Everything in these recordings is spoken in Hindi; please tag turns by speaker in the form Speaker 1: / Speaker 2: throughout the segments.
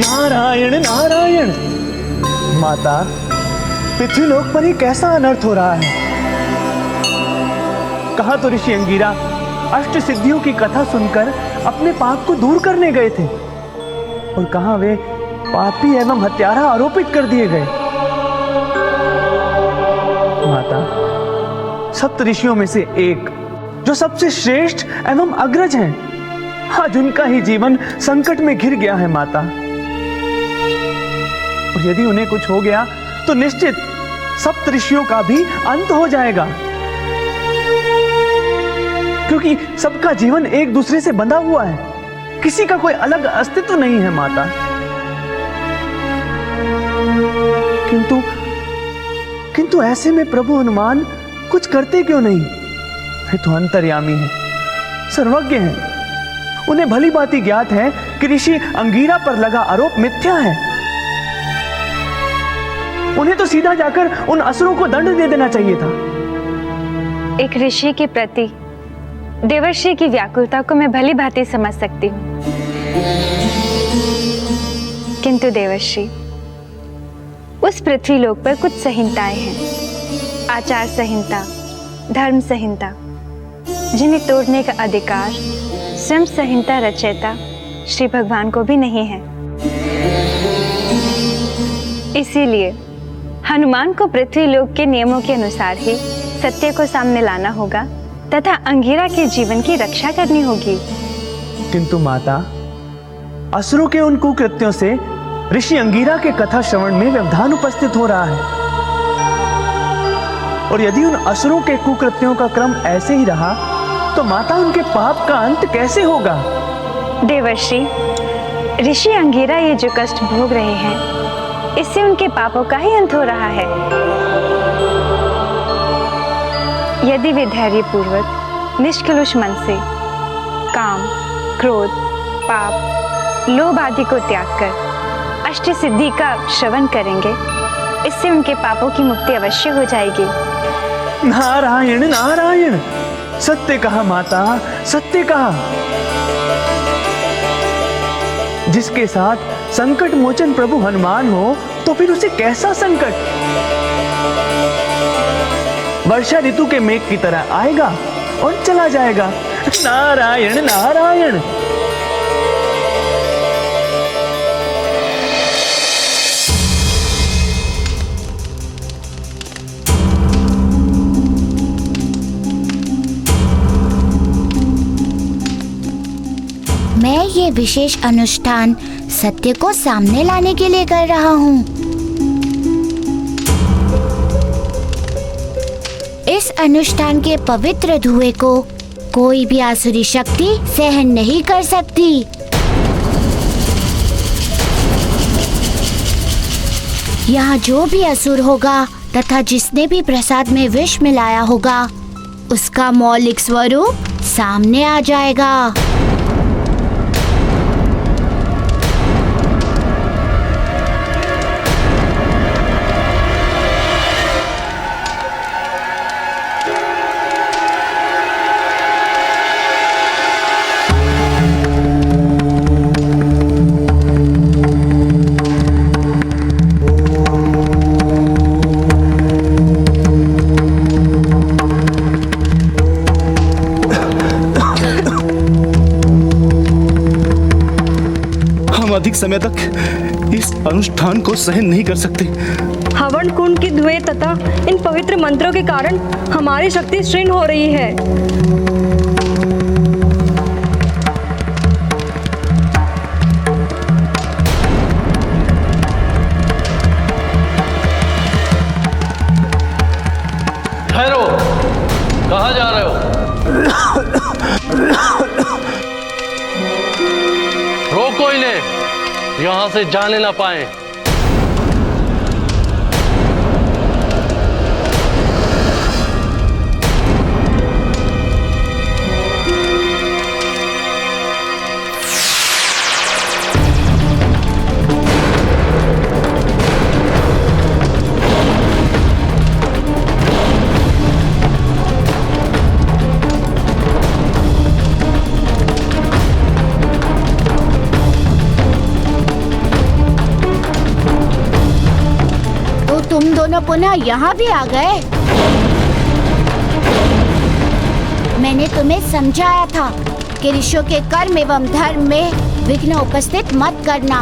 Speaker 1: नारायण नारायण। माता, पृथ्वीलोक पर ही कैसा अनर्थ हो रहा है। कहा तो ऋषि अंगीरा अष्ट सिद्धियों की कथा सुनकर अपने पाप को दूर करने गए थे, और कहा वे पापी एवं हत्यारा आरोपित कर दिए गए। माता, सप्त ऋषियों में से एक जो सबसे श्रेष्ठ एवं अग्रज हैं, आज उनका ही जीवन संकट में घिर गया है। माता, और यदि उन्हें कुछ हो गया तो निश्चित सप्त ऋषियों का भी अंत हो जाएगा, क्योंकि सबका जीवन एक दूसरे से बंधा हुआ है, किसी का कोई अलग अस्तित्व नहीं है। माता, किंतु ऐसे में प्रभु हनुमान कुछ करते क्यों नहीं। वे तो अंतर्यामी हैं, सर्वज्ञ हैं। उन्हें भली भांति ज्ञात है कि ऋषि अंगीरा पर लगा आरोप मिथ्या है। उन्हें तो सीधा जाकर उन असुरों को दंड दे देना चाहिए था।
Speaker 2: एक ऋषि के प्रति देवर्षि की व्याकुलता को मैं भली भांति समझ सकती हूँ, किंतु देवर्षि, उस पृथ्वीलोक पर कुछ संहिताएं हैं, आचार संहिता, धर्म संहिता, जिन्हें तोड़ने का अधिकार स्वयं संहिता रचयिता श्री भगवान को भी नहीं है। इसीलिए हनुमान को पृथ्वीलोक के नियमों के अनुसार ही सत्य को सामने लाना होगा तथा अंगीरा के जीवन की रक्षा करनी होगी।
Speaker 1: किंतु माता, असुरों के उन कुकृत्यों से ऋषि अंगीरा के कथा श्रवण में व्यवधान उपस्थित हो रहा है, और यदि उन असुरों के कुकृत्यों का क्रम ऐसे ही रहा तो माता, उनके पाप का अंत कैसे होगा।
Speaker 2: देवर्षि, ऋषि अंगीरा ये जो कष्ट भोग रहे हैं, इससे उनके पापों का ही अंत हो रहा है। यदि वे धैर्यपूर्वक निष्कलुष मन से काम, क्रोध, पाप, लोभ आदि को त्याग कर अष्ट सिद्धि का श्रवण करेंगे, इससे उनके पापों की मुक्ति अवश्य हो जाएगी।
Speaker 1: नारायण नारायण, सत्य कहा माता, सत्य कहा। जिसके साथ संकट मोचन प्रभु हनुमान हो तो फिर उसे कैसा संकट। वर्षा ऋतु के मेघ की तरह आएगा और चला जाएगा। नारायण नारायण।
Speaker 3: मैं ये विशेष अनुष्ठान सत्य को सामने लाने के लिए कर रहा हूँ। इस अनुष्ठान के पवित्र धुएं को कोई भी आसुरी शक्ति सहन नहीं कर सकती। यहाँ जो भी असुर होगा तथा जिसने भी प्रसाद में विष मिलाया होगा, उसका मौलिक स्वरूप सामने आ जाएगा।
Speaker 4: अधिक समय तक इस अनुष्ठान को सहन नहीं कर सकते।
Speaker 5: हवन कुंड की धुएं तथा इन पवित्र मंत्रों के कारण हमारी शक्ति क्षीण हो रही है।
Speaker 6: ठहरो, कहाँ जा रहे हो? रोको इन्हें, यहां से जाने ना पाए।
Speaker 3: दोनों पुनः यहाँ भी आ गए। मैंने तुम्हें समझाया था कि ऋषियों के कर्म एवं धर्म में विघ्न उपस्थित मत करना,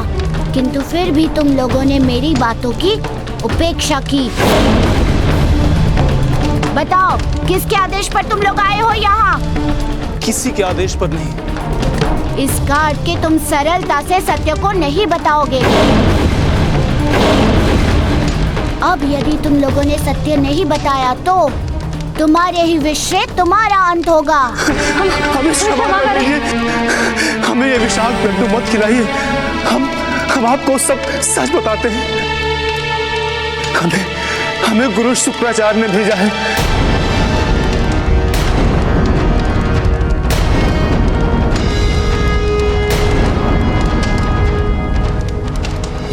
Speaker 3: किंतु फिर भी तुम लोगों ने मेरी बातों की उपेक्षा की। बताओ, किसके आदेश पर तुम लोग आए हो यहाँ?
Speaker 4: किसी के आदेश पर नहीं।
Speaker 3: इसका अर्थ कि तुम सरलता से सत्य को नहीं बताओगे। अब यदि तुम लोगों ने सत्य नहीं बताया तो तुम्हारे ही विष से तुम्हारा अंत होगा।
Speaker 4: हमें क्षमा करिए, हमें ये विषाक्त लड्डू मत खिलाइए। हम आपको सब सच बताते हैं। हमें गुरु शुक्राचार्य ने भेजा है।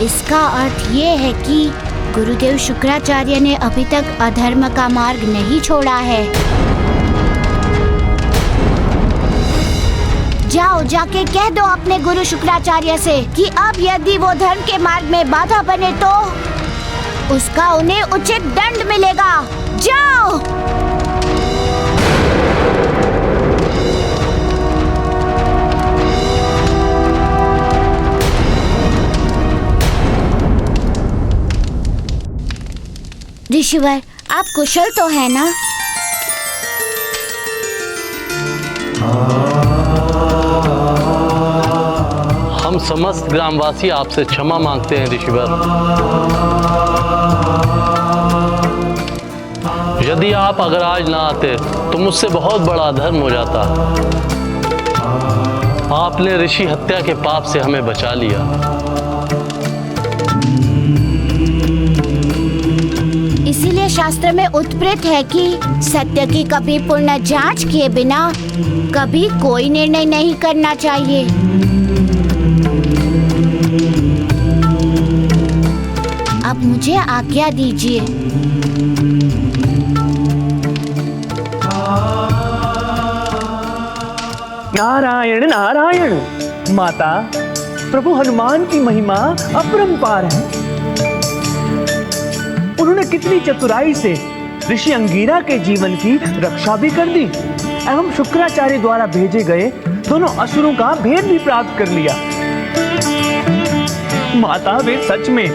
Speaker 3: इसका अर्थ ये है कि गुरुदेव शुक्राचार्य ने अभी तक अधर्म का मार्ग नहीं छोड़ा है। जाओ, जाके कह दो अपने गुरु शुक्राचार्य से कि अब यदि वो धर्म के मार्ग में बाधा बने तो उसका उन्हें उचित दंड मिलेगा। जाओ। ऋषिवर, आप कुशल तो है ना?
Speaker 6: हम समस्त ग्रामवासी आपसे क्षमा मांगते हैं ऋषिवर। यदि आप अगर आज ना आते तो मुझसे बहुत बड़ा अधर्म हो जाता। आपने ऋषि हत्या के पाप से हमें बचा लिया।
Speaker 3: इसीलिए शास्त्र में उत्प्रेत है कि सत्य की कभी पूर्ण जांच किए बिना कभी कोई निर्णय नहीं करना चाहिए। अब मुझे आज्ञा दीजिए।
Speaker 1: नारायण नारायण। माता, प्रभु हनुमान की महिमा अपरंपार है। उन्होंने कितनी चतुराई से ऋषि अंगीरा के जीवन की रक्षा भी कर दी एवं शुक्राचार्य द्वारा भेजे गए दोनों असुरों का भेद भी प्राप्त कर लिया। माता, वे सच में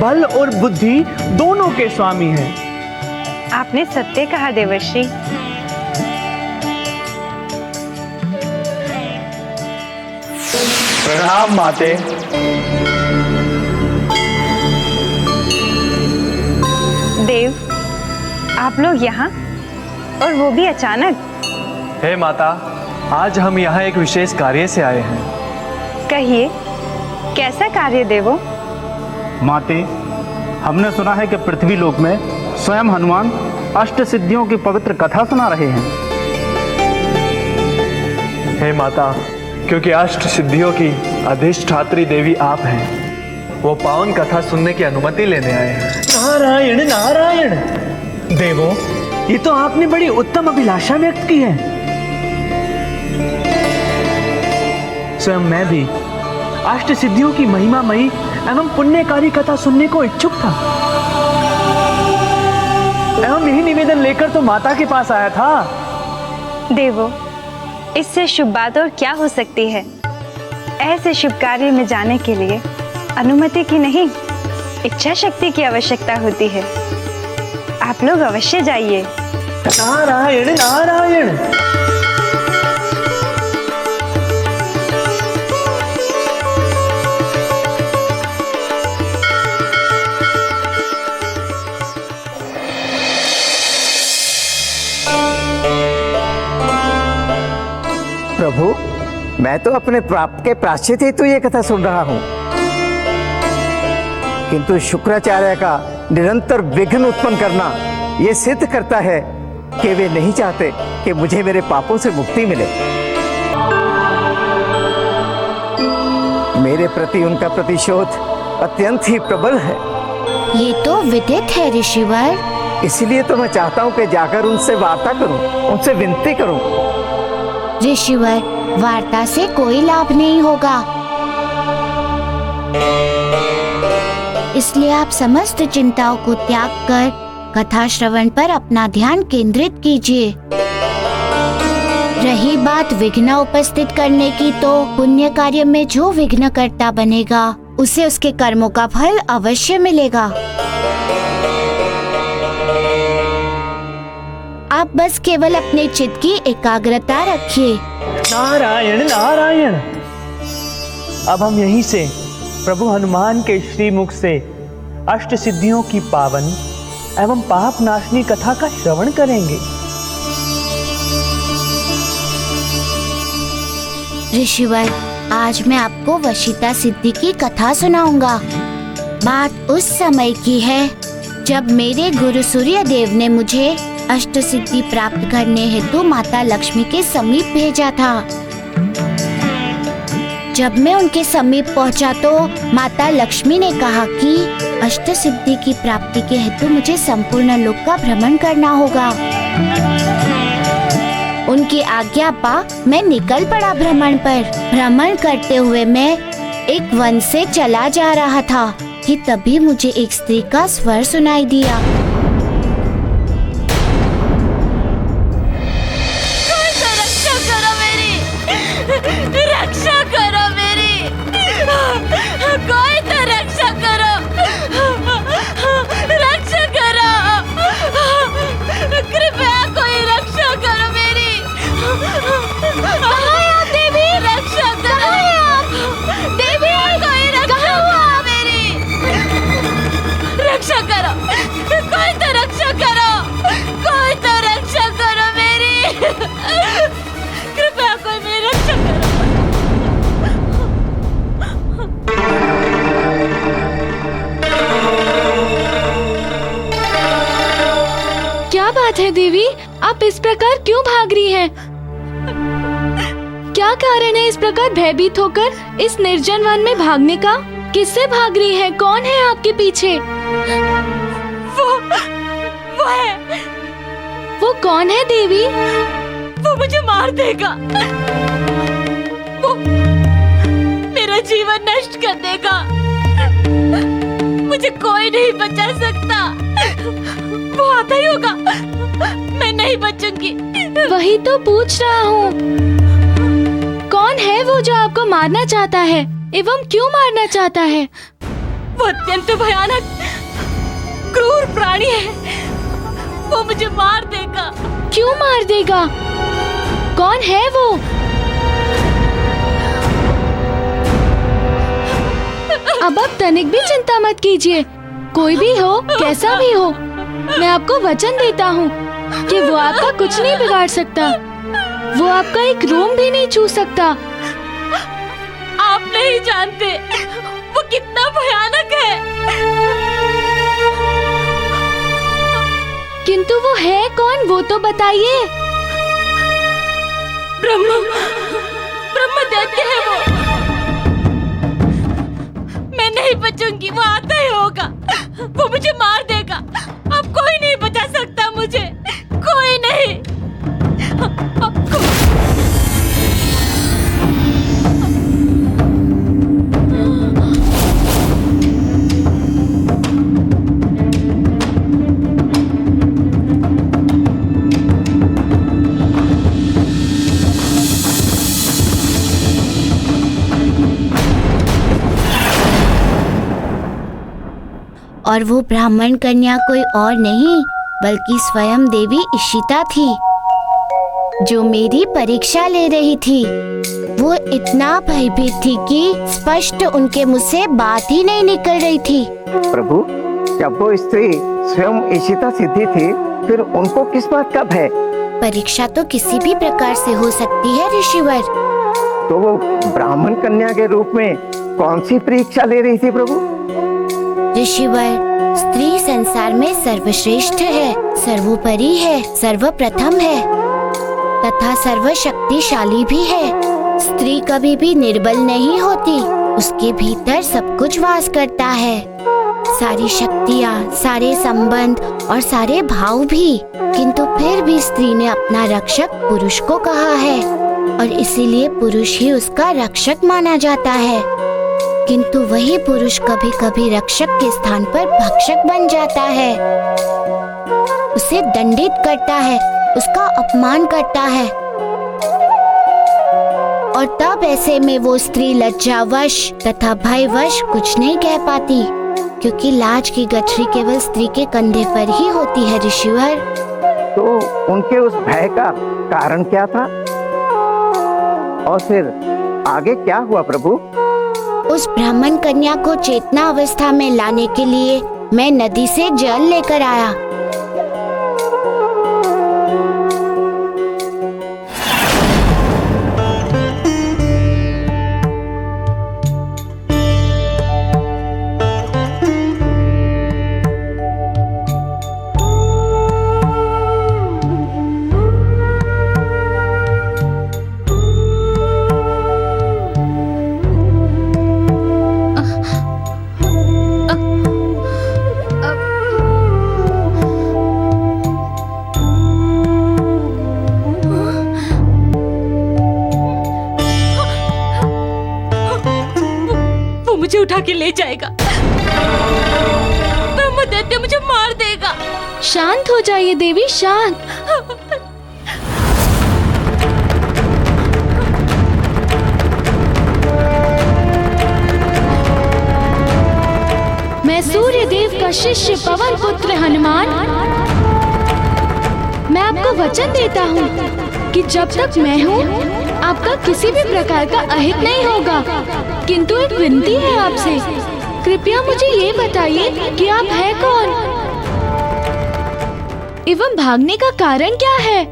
Speaker 1: बल और बुद्धि दोनों के स्वामी हैं।
Speaker 2: आपने सत्य कहा देवर्षि।
Speaker 1: प्रणाम माते।
Speaker 2: देव, आप लोग यहाँ, और वो भी अचानक?
Speaker 1: हे माता, आज हम यहाँ एक विशेष कार्य से आए हैं।
Speaker 2: कहिए, कैसा कार्य देवो?
Speaker 7: माते, हमने सुना है कि पृथ्वी लोक में स्वयं हनुमान अष्ट सिद्धियों की पवित्र कथा सुना रहे हैं।
Speaker 1: हे माता, क्योंकि अष्ट सिद्धियों की अधिष्ठात्री देवी आप हैं, वो पावन कथा सुनने की अनुमति लेने आए हैं। नारायण नारायण। देवो, ये तो आपने बड़ी उत्तम अभिलाषा व्यक्त की है। स्वयं मैं भी अष्ट सिद्धियों की महिमामयी एवं पुण्यकारी कथा सुनने को इच्छुक था एवं यही निवेदन लेकर तो माता के पास आया था।
Speaker 2: देवो, इससे शुभ बात और क्या हो सकती है? ऐसे शुभ कार्य में जाने के लिए अनुमति की नहीं, इच्छा शक्ति की आवश्यकता होती है। आप लोग अवश्य जाइए।
Speaker 1: नारायण नारायण।
Speaker 8: प्रभु, मैं तो अपने पाप के प्रायश्चित हेतु ये कथा सुन रहा हूँ, किंतु शुक्राचार्य का निरंतर विघ्न उत्पन्न करना ये सिद्ध करता है कि वे नहीं चाहते कि मुझे मेरे पापों से मुक्ति मिले। मेरे प्रति उनका प्रतिशोध अत्यंत ही प्रबल है।
Speaker 3: ये तो विदित है ऋषिवर।
Speaker 8: इसलिए तो मैं चाहता हूँ कि जाकर उनसे वार्ता करूँ, उनसे विनती करूँ।
Speaker 3: ऋषिवर, वार्ता से कोई लाभ नहीं होगा। इसलिए आप समस्त चिंताओं को त्याग कर कथा श्रवण पर अपना ध्यान केंद्रित कीजिए। रही बात विघ्न उपस्थित करने की, तो पुण्य कार्य में जो विघ्नकर्ता बनेगा उसे उसके कर्मों का फल अवश्य मिलेगा। आप बस केवल अपने चित्त की एकाग्रता रखिए।
Speaker 1: नारायण नारायण। अब हम यहीं से प्रभु हनुमान के श्रीमुख से अष्ट सिद्धियों की पावन एवं पाप नाशनी कथा का श्रवण करेंगे।
Speaker 3: ऋषिवर, आज मैं आपको वशिता सिद्धि की कथा सुनाऊंगा। बात उस समय की है जब मेरे गुरु सूर्य देव ने मुझे अष्ट सिद्धि प्राप्त करने हेतु माता लक्ष्मी के समीप भेजा था। जब मैं उनके समीप पहुंचा तो माता लक्ष्मी ने कहा कि अष्ट सिद्धि की प्राप्ति के हेतु मुझे संपूर्ण लोक का भ्रमण करना होगा। उनकी आज्ञा पा मैं निकल पड़ा भ्रमण पर। भ्रमण करते हुए मैं एक वन से चला जा रहा था कि तभी मुझे एक स्त्री का स्वर सुनाई दिया।
Speaker 9: रक्षा करो मेरी, कोई तो रक्षा करो, रक्षा करो, कृपया कोई रक्षा करो मेरी। देवी रक्षा करो, देवी कोई रक्षा करो मेरी, रक्षा करो, कोई तो रक्षा करो, कोई तो रक्षा करो मेरी, कृपया कोई मेरी रक्षा करो।
Speaker 5: क्या बात है देवी, आप इस प्रकार क्यों भाग रही हैं? क्या कारण है इस प्रकार भयभीत होकर इस निर्जन वन में भागने का? किससे भाग रही हैं? कौन है आपके पीछे?
Speaker 9: वो है।
Speaker 5: वो कौन है देवी?
Speaker 9: वो मुझे मार देगा, वो मेरा जीवन नष्ट कर देगा, मुझे कोई नहीं बचा सकता। वो आता ही होगा, मैं नहीं बचूंगी।
Speaker 5: वही तो पूछ रहा हूँ, कौन है वो जो आपको मारना चाहता है एवं क्यों मारना चाहता है?
Speaker 9: वो अत्यंत भयानक क्रूर प्राणी है, वो मुझे मार देगा।
Speaker 5: क्यों मार देगा? कौन है वो? अब आप तनिक भी चिंता मत कीजिए, कोई भी हो, कैसा भी हो, मैं आपको वचन देता हूँ कि वो आपका कुछ नहीं बिगाड़ सकता, वो आपका एक रोम भी नहीं छू सकता।
Speaker 9: आप नहीं जानते वो कितना भयानक है।
Speaker 5: किंतु वो है कौन, वो तो बताइए।
Speaker 9: ब्रह्म दैत्य है वो। मैं नहीं बचूंगी, वो आता ही होगा, वो मुझे मार देगा। अब कोई नहीं बचा सकता मुझे, कोई नहीं।
Speaker 3: और वो ब्राह्मण कन्या कोई और नहीं बल्कि स्वयं देवी इशिता थी, जो मेरी परीक्षा ले रही थी। वो इतना भयभीत थी कि स्पष्ट उनके मुंह से बात ही नहीं निकल रही थी।
Speaker 8: प्रभु, जब वो स्त्री स्वयं इशिता सिद्धि थी, फिर उनको किस बात का भय?
Speaker 3: परीक्षा तो किसी भी प्रकार से हो सकती है ऋषिवर।
Speaker 8: तो वो ब्राह्मण कन्या के रूप में कौन सी परीक्षा ले रही थी प्रभु?
Speaker 3: ऋषिवर, स्त्री संसार में सर्वश्रेष्ठ है, सर्वोपरि है, सर्वप्रथम है तथा सर्वशक्तिशाली भी है। स्त्री कभी भी निर्बल नहीं होती, उसके भीतर सब कुछ वास करता है, सारी शक्तियाँ, सारे संबंध और सारे भाव भी। किंतु फिर भी स्त्री ने अपना रक्षक पुरुष को कहा है और इसीलिए पुरुष ही उसका रक्षक माना जाता है। किंतु वही पुरुष कभी कभी रक्षक के स्थान पर भक्षक बन जाता है, उसे दंडित करता है, उसका अपमान करता है। और तब ऐसे में वो स्त्री लज्जावश तथा भयवश कुछ नहीं कह पाती, क्योंकि लाज की गठरी केवल स्त्री के कंधे पर ही होती है ऋषिवर।
Speaker 8: तो उनके उस भय का कारण क्या था और फिर आगे क्या हुआ प्रभु?
Speaker 3: उस ब्राह्मण कन्या को चेतना अवस्था में लाने के लिए मैं नदी से जल लेकर आया।
Speaker 9: मुझे उठा के ले जाएगा, ब्रह्मदैत्य मुझे मार देगा।
Speaker 5: शांत हो जाइए देवी, शांत। मैं सूर्य देव का शिष्य पवन पुत्र हनुमान, मैं आपको वचन देता हूँ कि जब तक मैं हूँ आपका किसी भी प्रकार का अहित नहीं होगा। किंतु एक विनती है आपसे, कृपया मुझे ये बताइए कि आप हैं कौन एवं भागने का कारण क्या है?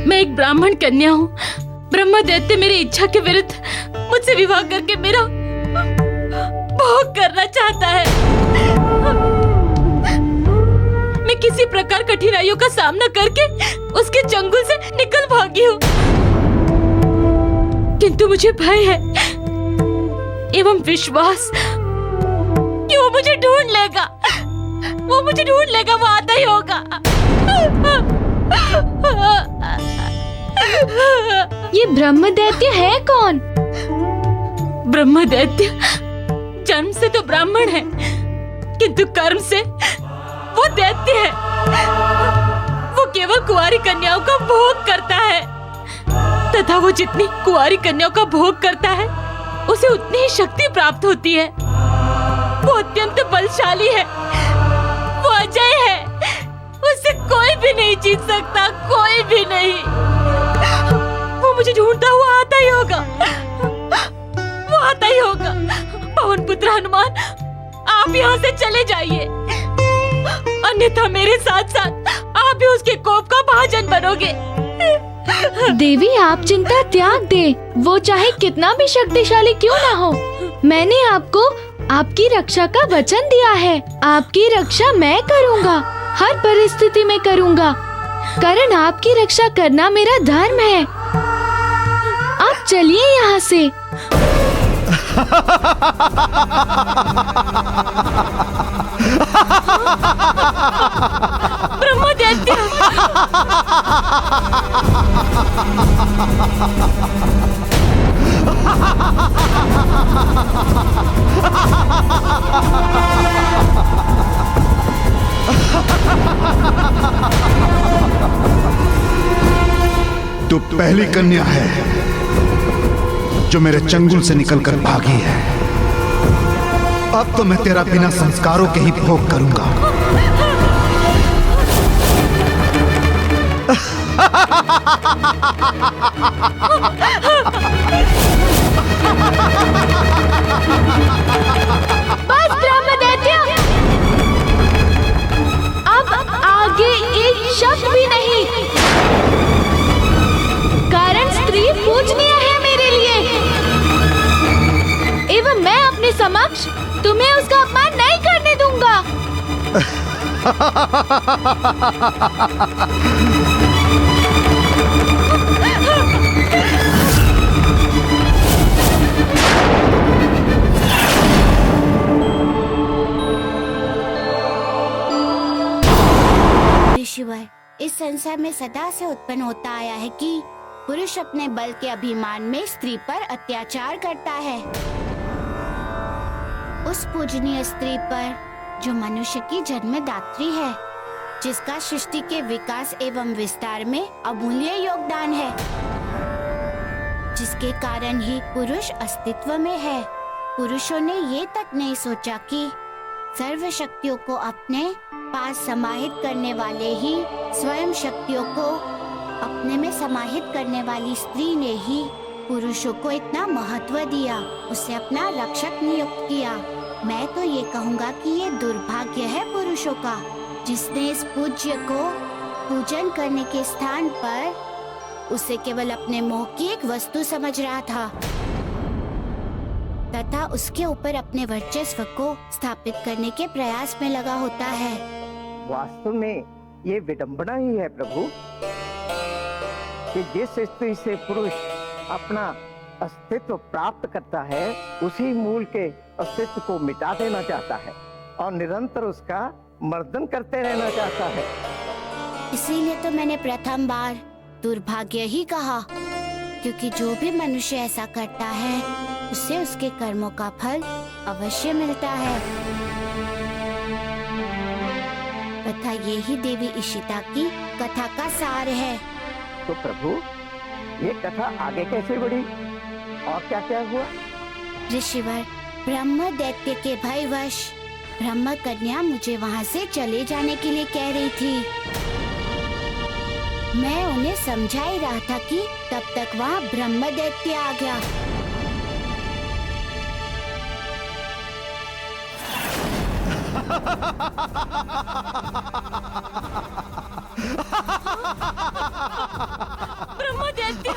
Speaker 9: मैं एक ब्राह्मण कन्या हूँ। ब्रह्मदैत्य मेरी इच्छा के विरुद्ध मुझसे विवाह करके मेरा भोग करना चाहता है। मैं किसी प्रकार कठिनाइयों का सामना करके उसके चंगुल से निकल भागी हूँ, किंतु मुझे भय है एवं विश्वास कि वो मुझे ढूंढ लेगा, वो मुझे ढूंढ लेगा, वो आता ही होगा।
Speaker 5: ये ब्रह्मदैत्य है कौन?
Speaker 9: ब्रह्मदैत्य जन्म से तो ब्राह्मण है, किंतु कर्म से वो दैत्य है। वो केवल कुंवारी कन्याओं का भोग करता है, तथा वो जितनी कुंवारी कन्याओं का भोग करता है उसे उतनी ही शक्ति प्राप्त होती है। वो अत्यंत बलशाली है, वो अजय है, उससे कोई भी नहीं जीत सकता, कोई भी नहीं। वो मुझे ढूंढता हुआ आता ही होगा, वो आता ही होगा। पवन पुत्र हनुमान, आप यहाँ से चले जाइए, अन्यथा मेरे साथ साथ आप भी उसके कोप का भाजन बनोगे।
Speaker 5: देवी आप चिंता त्याग दे, वो चाहे कितना भी शक्तिशाली क्यों ना हो, मैंने आपको आपकी रक्षा का वचन दिया है। आपकी रक्षा मैं करूँगा, हर परिस्थिति में करूँगा, कारण आपकी रक्षा करना मेरा धर्म है। आप चलिए यहाँ से।
Speaker 9: ब्रह्मदैत्य,
Speaker 10: तू पहली कन्या है जो मेरे चंगुल से निकलकर भागी है। अब तो मैं तेरा बिना संस्कारों के ही भोग करूंगा।
Speaker 5: बस ब्रह्मदैत्य, अब आगे एक शब्द भी नहीं, कारण स्त्री पूजनीय है मेरे लिए, एवं मैं अपने समक्ष तुम्हें उसका अपमान नहीं करने दूंगा।
Speaker 3: ऋषिवर, इस संसार में सदा से उत्पन्न होता आया है कि पुरुष अपने बल के अभिमान में स्त्री पर अत्याचार करता है। उस पूजनीय स्त्री पर जो मनुष्य की जन्मदात्री है, जिसका सृष्टि के विकास एवं विस्तार में अमूल्य योगदान है, जिसके कारण ही पुरुष अस्तित्व में है। पुरुषों ने ये तक नहीं सोचा कि सर्व शक्तियों को अपने पास समाहित करने वाले ही स्वयं शक्तियों को अपने में समाहित करने वाली स्त्री ने ही पुरुषों को इतना महत्व दिया, उसे अपना रक्षक नियुक्त किया। मैं तो ये कहूँगा कि ये दुर्भाग्य है पुरुषों का, जिसने इस पूज्य को पूजन करने के स्थान पर उसे केवल अपने मोह की एक वस्तु समझ रहा था तथा उसके ऊपर अपने वर्चस्व को स्थापित करने के प्रयास में लगा होता है।
Speaker 8: वास्तव में ये विडंबना ही है प्रभु कि जिस स्त्री से पुरुष अपना अस्तित्व प्राप्त करता है, उसी मूल के अस्तित्व को मिटा देना चाहता है और निरंतर उसका मर्दन करते रहना चाहता है।
Speaker 3: इसीलिए तो मैंने प्रथम बार दुर्भाग्य ही कहा, क्योंकि जो भी मनुष्य ऐसा करता है उससे उसके कर्मों का फल अवश्य मिलता है। तथा ये ही देवी इशिता की कथा का सार है।
Speaker 8: तो प्रभु ये कथा आगे कैसे बढ़ी और क्या क्या हुआ?
Speaker 3: ऋषिवर, ब्रह्म दैत्य के भयवश ब्रह्म कन्या मुझे वहाँ से चले जाने के लिए कह रही थी। मैं उन्हें समझा ही रहा था कि तब तक वहाँ ब्रह्म दैत्य आ गया।
Speaker 9: ब्रह्मदैत्य!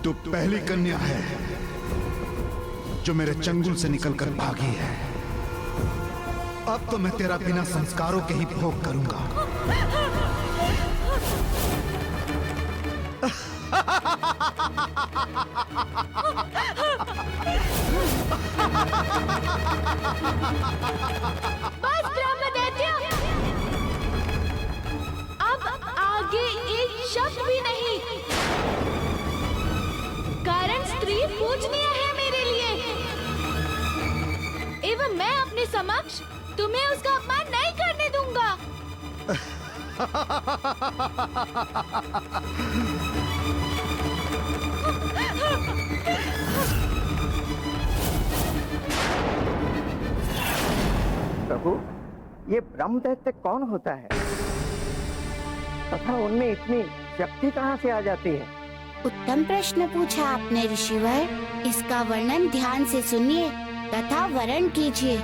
Speaker 10: तू पहली कन्या है जो मेरे चंगुल से निकलकर भागी है। अब तो मैं तेरा बिना संस्कारों के ही भोग करूंगा।
Speaker 5: बस ब्रह्मदैत्य, अब आगे एक शब्द भी नहीं, कारण स्त्री पूजनीय है मेरे लिए एवं मैं अपने समक्ष तुम्हें उसका अपमान नहीं करने दूंगा।
Speaker 8: प्रभु, ये ब्रह्मदैत्य कौन होता है तथा उनमें इतनी शक्ति कहाँ से आ जाती है?
Speaker 3: उत्तम प्रश्न पूछा आपने ऋषिवर। इसका वर्णन ध्यान से सुनिए तथा वर्ण कीजिए।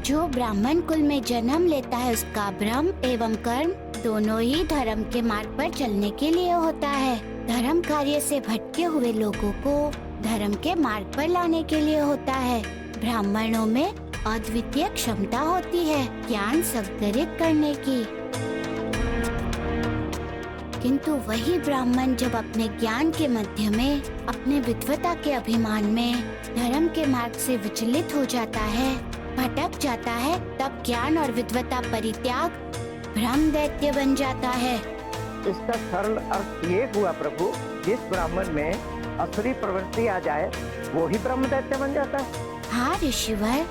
Speaker 3: जो ब्राह्मण कुल में जन्म लेता है उसका ब्रह्म एवं कर्म दोनों ही धर्म के मार्ग पर चलने के लिए होता है। धर्म कार्य से भटके हुए लोगों को धर्म के मार्ग पर लाने के लिए होता है। ब्राह्मणों में अद्वितीय क्षमता होती है ज्ञान संग्रहित करने की, किंतु वही ब्राह्मण जब अपने ज्ञान के मध्य में, अपने विद्वता के अभिमान में धर्म के मार्ग से विचलित हो जाता है, भटक जाता है, तब ज्ञान और विद्वता परित्याग ब्रह्म दैत्य बन जाता है।
Speaker 8: इसका सरल अर्थ ये हुआ प्रभु, जिस ब्राह्मण में असुरी प्रवृत्ति आ जाए वो ही ब्रह्म दैत्य बन जाता है।
Speaker 3: हाँ ऋषिवर,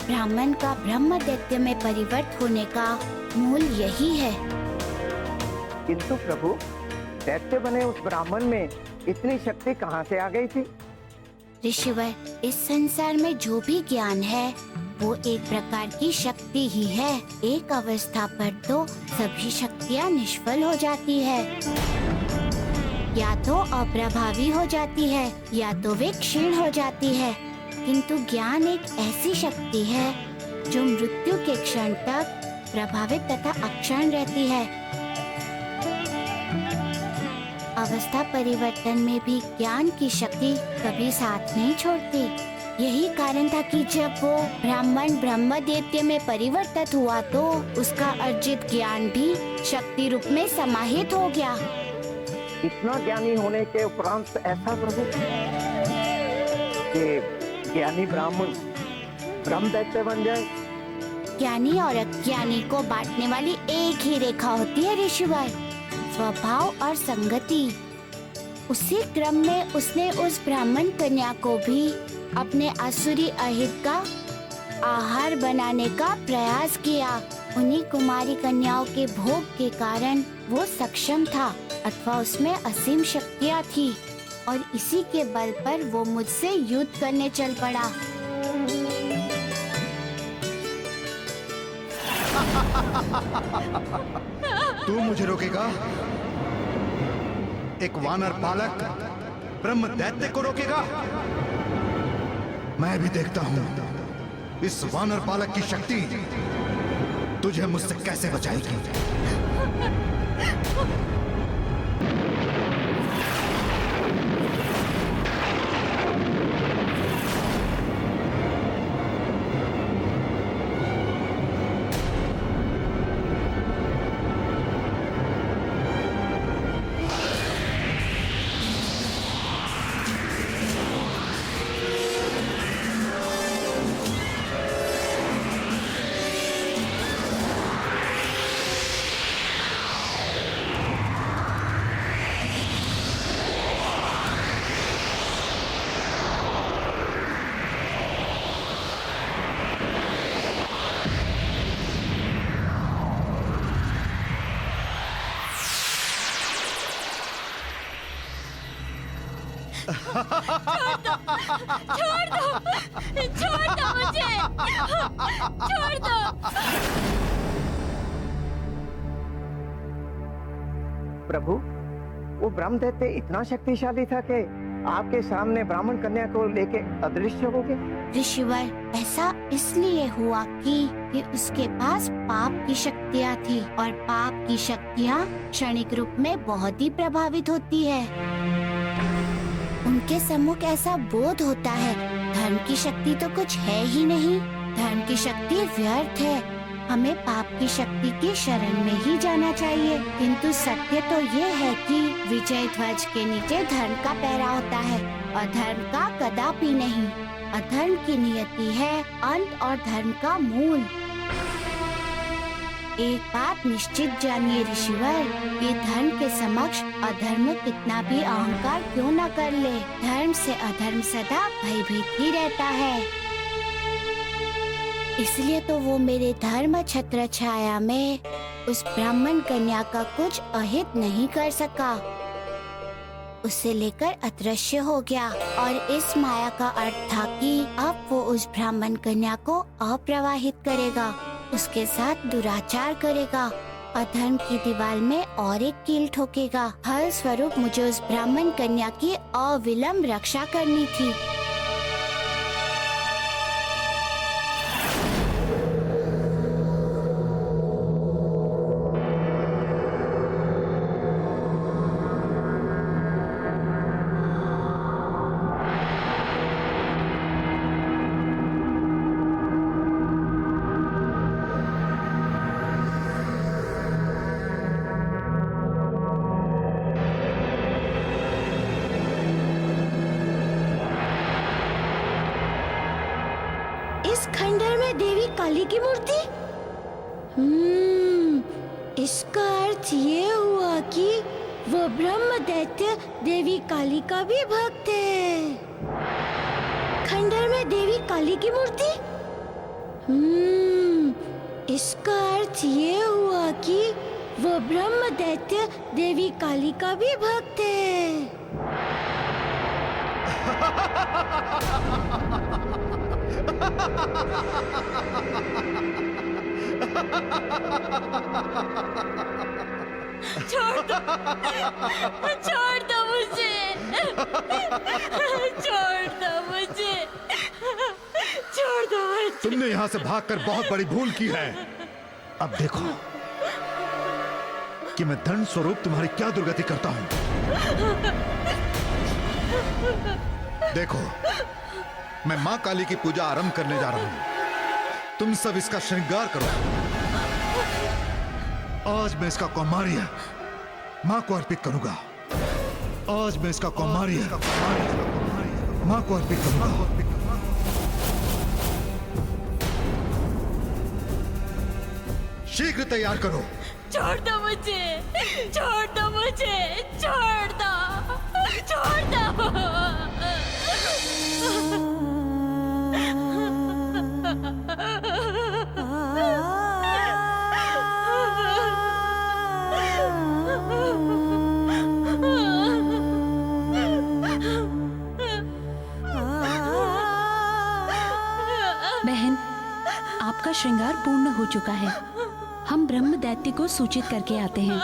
Speaker 3: ब्राह्मण का ब्रह्म दैत्य में परिवर्त होने का मूल यही है।
Speaker 8: किंतु प्रभु, दैत्य बने उस ब्राह्मण में इतनी शक्ति कहाँ से आ गई थी?
Speaker 3: ऋषिवर, इस संसार में जो भी ज्ञान है वो एक प्रकार की शक्ति ही है। एक अवस्था पर तो सभी शक्तियाँ निष्फल हो जाती है, या तो अप्रभावी हो जाती है या तो वे क्षीण हो जाती है। किंतु ज्ञान एक ऐसी शक्ति है जो मृत्यु के क्षण तक प्रभावित तथा अक्षण रहती है। अवस्था परिवर्तन में भी ज्ञान की शक्ति कभी साथ नहीं छोड़ती। यही कारण था कि जब वो ब्राह्मण ब्रह्म दैत्य में परिवर्तित हुआ तो उसका अर्जित ज्ञान भी शक्ति रूप में समाहित हो गया।
Speaker 8: इतना ज्ञानी होने के उपरांत ऐसा प्रभु कि ज्ञानी ब्राह्मण ब्रह्म दैत्य बन जाए।
Speaker 3: ज्ञानी और अज्ञानी को बांटने वाली एक ही रेखा होती है ऋषिवर, स्वभाव और संगति। उसी क्रम में उसने उस ब्राह्मण कन्या को भी अपने आसुरी अहित का आहार बनाने का प्रयास किया। उन्हीं कुमारी कन्याओं के भोग के कारण वो सक्षम था, अथवा उसमें असीम शक्तियाँ थी, और इसी के बल पर वो मुझसे युद्ध करने चल पड़ा।
Speaker 10: तू मुझे रोकेगा? एक वानर बालक ब्रह्म दैत्य को रोकेगा? मैं भी देखता हूं इस वानर बालक की शक्ति तुझे मुझसे कैसे बचाएगी।
Speaker 9: छोड़ दो मुझे, छोड़ दो।
Speaker 8: प्रभु, वो ब्रह्म दैत्य इतना शक्तिशाली था कि आपके सामने ब्राह्मण कन्या को लेके अदृश्य हो गए।
Speaker 3: ऋषिवर, ऐसा इसलिए हुआ कि उसके पास पाप की शक्तियाँ थी, और पाप की शक्तियाँ क्षणिक रूप में बहुत ही प्रभावित होती है। उनके सम्मुख ऐसा बोध होता है, धर्म की शक्ति तो कुछ है ही नहीं, धर्म की शक्ति व्यर्थ है, हमें पाप की शक्ति की शरण में ही जाना चाहिए। किंतु सत्य तो ये है कि विजय ध्वज के नीचे धर्म का पहरा होता है, अधर्म का कदापि नहीं। अधर्म की नियति है अंत और धर्म का मूल। एक बात निश्चित जानिए ऋषिवर, कि धर्म के समक्ष अधर्म कितना भी अहंकार क्यों न कर ले, धर्म से अधर्म सदा भयभीत ही रहता है। इसलिए तो वो मेरे धर्म छत्र छाया में उस ब्राह्मण कन्या का कुछ अहित नहीं कर सका, उसे लेकर अदृश्य हो गया। और इस माया का अर्थ था कि अब वो उस ब्राह्मण कन्या को अप्रवाहित करेगा, उसके साथ दुराचार करेगा, अधर्म की दीवार में और एक कील ठोकेगा। फल स्वरूप मुझे उस ब्राह्मण कन्या की अविलंब रक्षा करनी थी। काली की मूर्ति? इसका अर्थ ये हुआ कि वो ब्रह्म दैत्य देवी काली का भी भक्त है। खंडहर में देवी काली की मूर्ति? इसका अर्थ ये हुआ कि वो ब्रह्म दैत्य देवी काली का भी भक्त है।
Speaker 9: छोड़ दो मुझे, छोड़ दो मुझे।
Speaker 10: तुमने यहाँ से भागकर बहुत बड़ी भूल की है। अब देखो कि मैं धन स्वरूप तुम्हारी क्या दुर्गति करता हूँ। देखो, मैं माँ काली की पूजा आरंभ करने जा रहा हूँ। तुम सब इसका श्रृंगार करो। आज मैं इसका कौमार्य माँ को अर्पित करूंगा। आज मैं इसका कौमार्य मां को अर्पित करूंगा। शीघ्र तैयार करो।
Speaker 9: छोड़ दो मुझे, छोड़ दो मुझे, छोड़ दो, छोड़ दो।
Speaker 5: बहन, आपका श्रृंगार पूर्ण हो चुका है। हम ब्रह्म दैत्य को सूचित करके आते हैं।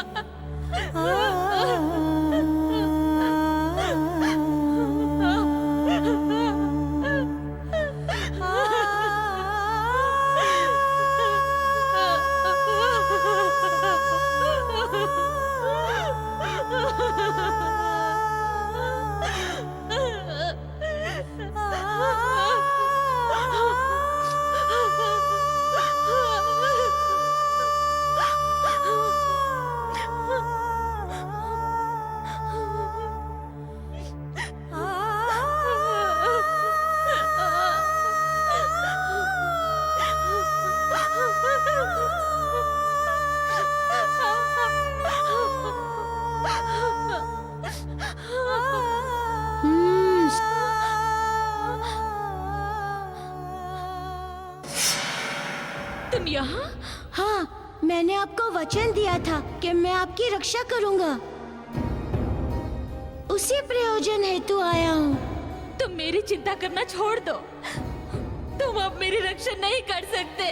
Speaker 9: तुम यहाँ?
Speaker 3: हाँ, मैंने आपको वचन दिया था कि मैं आपकी रक्षा करूंगा। उसी प्रयोजन हेतु आया हूँ।
Speaker 9: तुम मेरी चिंता करना छोड़ दो। तुम अब मेरी रक्षा नहीं कर सकते,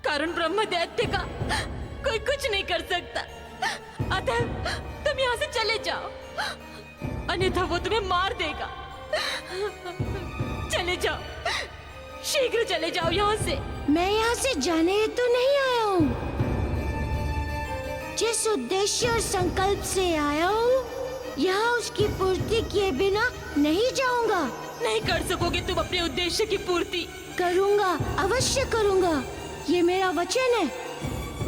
Speaker 9: कारण ब्रह्म दैत्य का कोई कुछ नहीं कर सकता। अतः तुम यहाँ से चले जाओ, अन्यथा वो तुम्हें मार देगा। चले जाओ, शीघ्र चले जाओ यहाँ से।
Speaker 3: मैं यहाँ से जाने हेतु नहीं आया हूँ। जिस उद्देश्य और संकल्प से आया हूँ, यहाँ उसकी पूर्ति किए बिना नहीं जाऊंगा।
Speaker 9: नहीं कर सकोगे तुम अपने उद्देश्य की पूर्ति।
Speaker 3: करूंगा, अवश्य करूंगा। ये मेरा वचन है।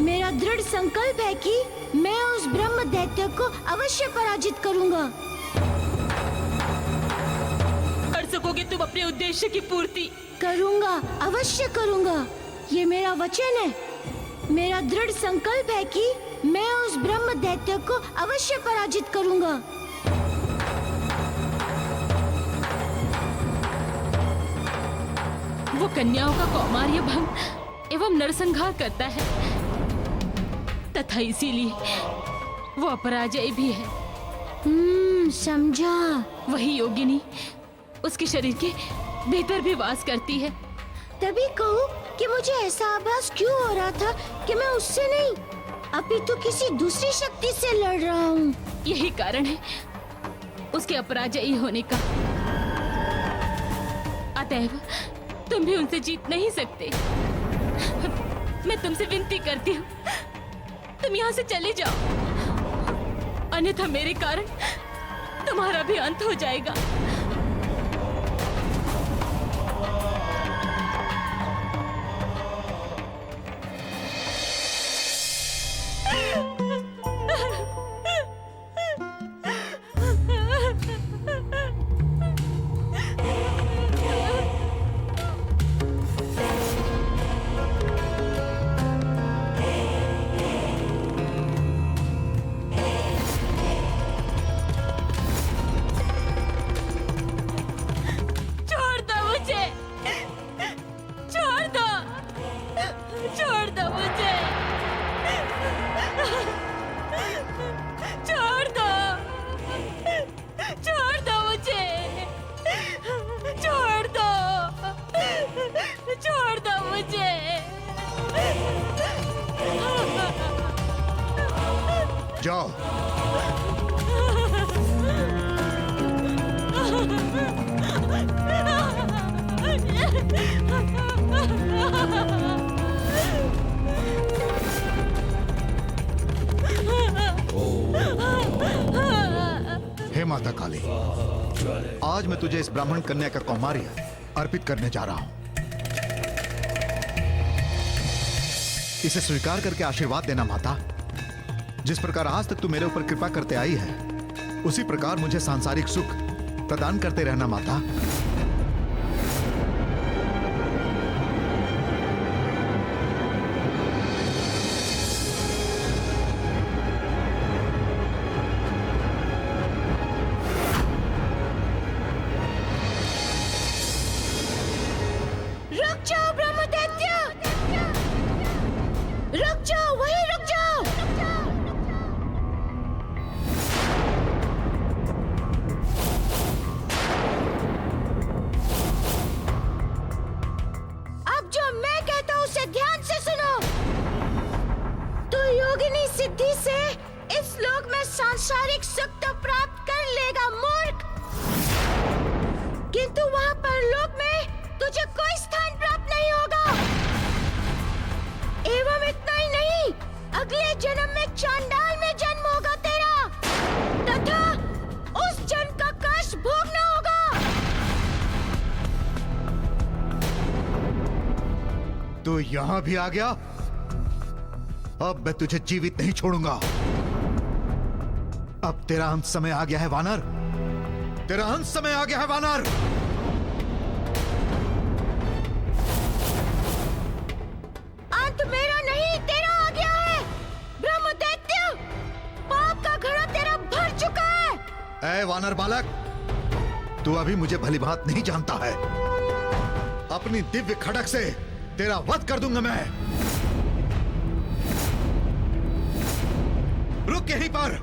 Speaker 3: मेरा दृढ़ संकल्प है कि मैं उस ब्रह्म दैत्य को अवश्य पराजित करूंगा।
Speaker 9: कर सकोगे तुम अपने उद्देश्य की पूर्ति।
Speaker 3: करूंगा, अवश्य करूंगा। ये मेरा वचन है। मेरा दृढ़ संकल्प है कि मैं उस ब्रह्म दैत्य को अवश्य पराजित करूंगा।
Speaker 9: वो कन्याओं का कौमार्य भंग एवं नरसंहार करता है, तथा इसीलिए वो अपराजय भी है।
Speaker 3: समझा।
Speaker 9: वही योगिनी उसके शरीर के भीतर भी वास करती है।
Speaker 3: तभी कहूँ कि मुझे ऐसा आभास क्यों हो रहा था कि मैं उससे नहीं, अपितु किसी दूसरी शक्ति से लड़ रहा हूँ।
Speaker 9: यही कारण है उसके अपराजयी होने का। अतएव तुम भी उनसे जीत नहीं सकते। मैं तुमसे विनती करती हूँ, तुम यहाँ से चले जाओ, अन्यथा मेरे कारण तुम्हारा भी अंत हो जाएगा।
Speaker 10: जाओ। हे माता काली, आज मैं तुझे इस ब्राह्मण कन्या का कौमार्य अर्पित करने जा रहा हूं। इसे स्वीकार करके आशीर्वाद देना माता। जिस प्रकार आज तक तू मेरे ऊपर कृपा करते आई है, उसी प्रकार मुझे सांसारिक सुख प्रदान करते रहना माता।
Speaker 3: रुक जाओ ब्रह्मदैत्य, रुक जाओ, वहीं रुक जाओ। अब जो मैं कहता हूँ उसे ध्यान से सुनो। तू योगिनी सिद्धि से इस लोक में सांसारिक सुख तो प्राप्त कर लेगा मूर्ख, किंतु वहाँ पर लोक में तुझे कोई स्थान प्राप्त नहीं होगा। एवं इतना ही नहीं, अगले जन्म में चांडाल में जन्म होगा तेरा, तथा उस जन्म का कष्ट भोगना होगा।
Speaker 10: तू यहां भी आ गया? अब मैं तुझे जीवित नहीं छोड़ूंगा। अब तेरा अंत समय आ गया है वानर, तेरा अंत समय आ गया है वानर।
Speaker 3: अंत मेरा नहीं तेरा आ गया है ब्रह्मदैत्य, पाप का घड़ा तेरा भर चुका है।
Speaker 10: ऐ वानर बालक, तू अभी मुझे भली भांत नहीं जानता है। अपनी दिव्य खड़क से तेरा वध कर दूंगा मैं। रुक यहीं पर।